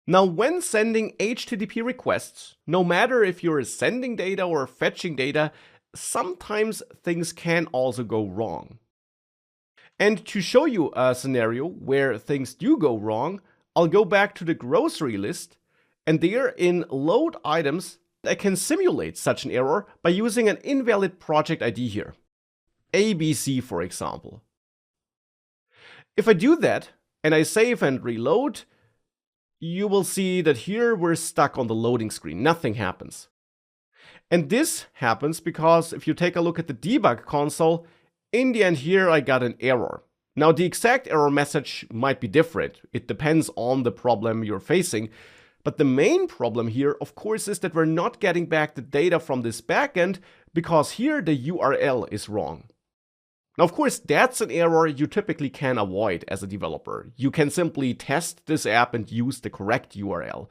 Now, when sending HTTP requests, no matter if you're sending data or fetching data, sometimes things can also go wrong. And to show you a scenario where things do go wrong, I'll go back to the grocery list, and there in load items, I can simulate such an error by using an invalid project ID here. ABC, for example. If I do that, and I save and reload, you will see that here we're stuck on the loading screen. Nothing happens. And this happens because if you take a look at the debug console, in the end here I got an error. Now the exact error message might be different. It depends on the problem you're facing. But the main problem here, of course, is that we're not getting back the data from this backend because here the URL is wrong. Now, of course, that's an error you typically can avoid as a developer. You can simply test this app and use the correct URL.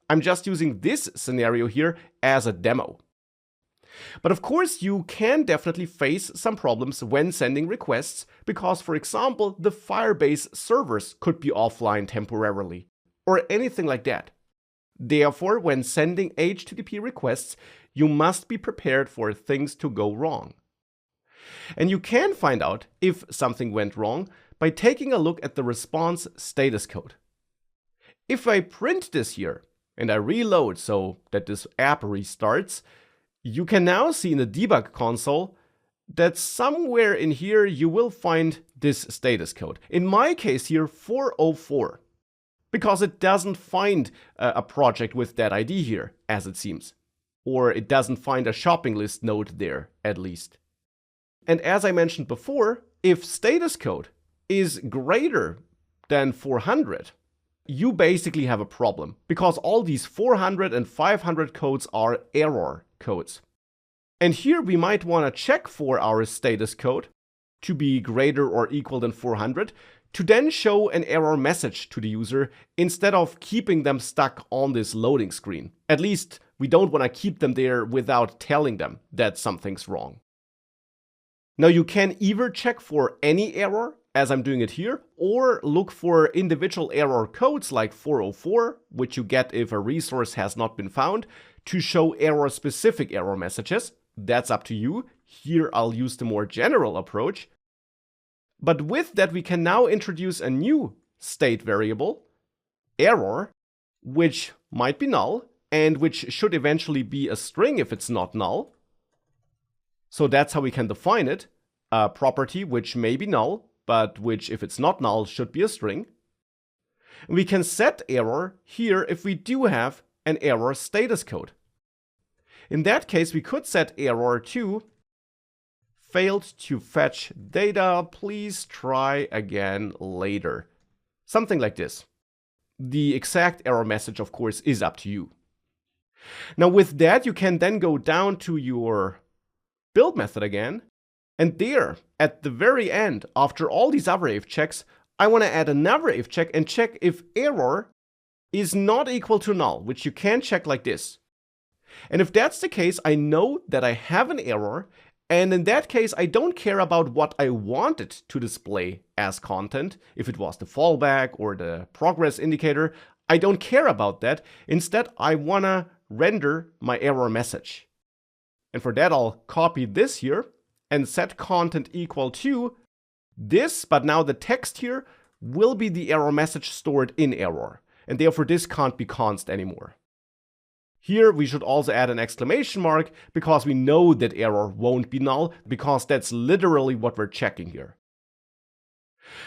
I'm just using this scenario here as a demo. But of course, you can definitely face some problems when sending requests because, for example, the Firebase servers could be offline temporarily or anything like that. Therefore, when sending HTTP requests, you must be prepared for things to go wrong. And you can find out if something went wrong by taking a look at the response status code. If I print this here and I reload so that this app restarts, you can now see in the debug console that somewhere in here you will find this status code. In my case here, 404, because it doesn't find a project with that ID here, as it seems. Or it doesn't find a shopping list node there, at least. And as I mentioned before, if status code is greater than 400, you basically have a problem because all these 400 and 500 codes are error codes. And here we might want to check for our status code to be greater or equal than 400 to then show an error message to the user instead of keeping them stuck on this loading screen. At least we don't want to keep them there without telling them that something's wrong. Now you can either check for any error, as I'm doing it here, or look for individual error codes like 404, which you get if a resource has not been found, to show error-specific error messages. That's up to you. Here I'll use the more general approach. But with that, we can now introduce a new state variable, error, which might be null, and which should eventually be a string if it's not null. So that's how we can define it, a property which may be null, but which, if it's not null, should be a string. We can set error here if we do have an error status code. In that case, we could set error to failed to fetch data, please try again later. Something like this. The exact error message, of course, is up to you. Now with that, you can then go down to your build method again, and there, at the very end, after all these other if checks, I want to add another if check and check if error is not equal to null, which you can check like this. And if that's the case, I know that I have an error, and in that case, I don't care about what I wanted to display as content, if it was the fallback or the progress indicator. I don't care about that. Instead, I want to render my error message. And for that, I'll copy this here and set content equal to this, but now the text here will be the error message stored in error, and therefore this can't be const anymore. Here we should also add an exclamation mark because we know that error won't be null, because that's literally what we're checking here.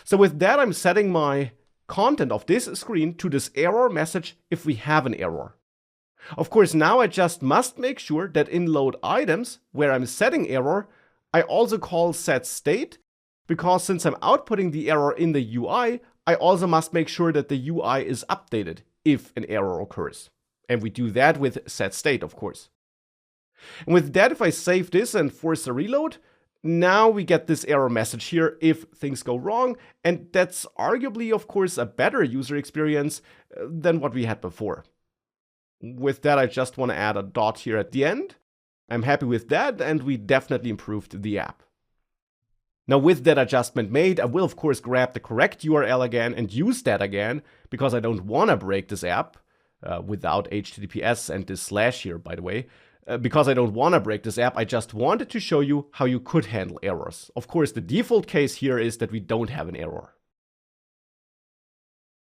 So with that, I'm setting my content of this screen to this error message if we have an error. Of course, now I just must make sure that in load items, where I'm setting error, I also call set state, because since I'm outputting the error in the UI, I also must make sure that the UI is updated if an error occurs. And we do that with set state, of course. And with that, if I save this and force a reload, now we get this error message here if things go wrong, and that's arguably, of course, a better user experience than what we had before. With that, I just want to add a dot here at the end. I'm happy with that, and we definitely improved the app. Now with that adjustment made, I will of course grab the correct URL again and use that again, because I don't want to break this app. without HTTPS and this slash here, by the way. Because I don't want to break this app, I just wanted to show you how you could handle errors. Of course, the default case here is that we don't have an error.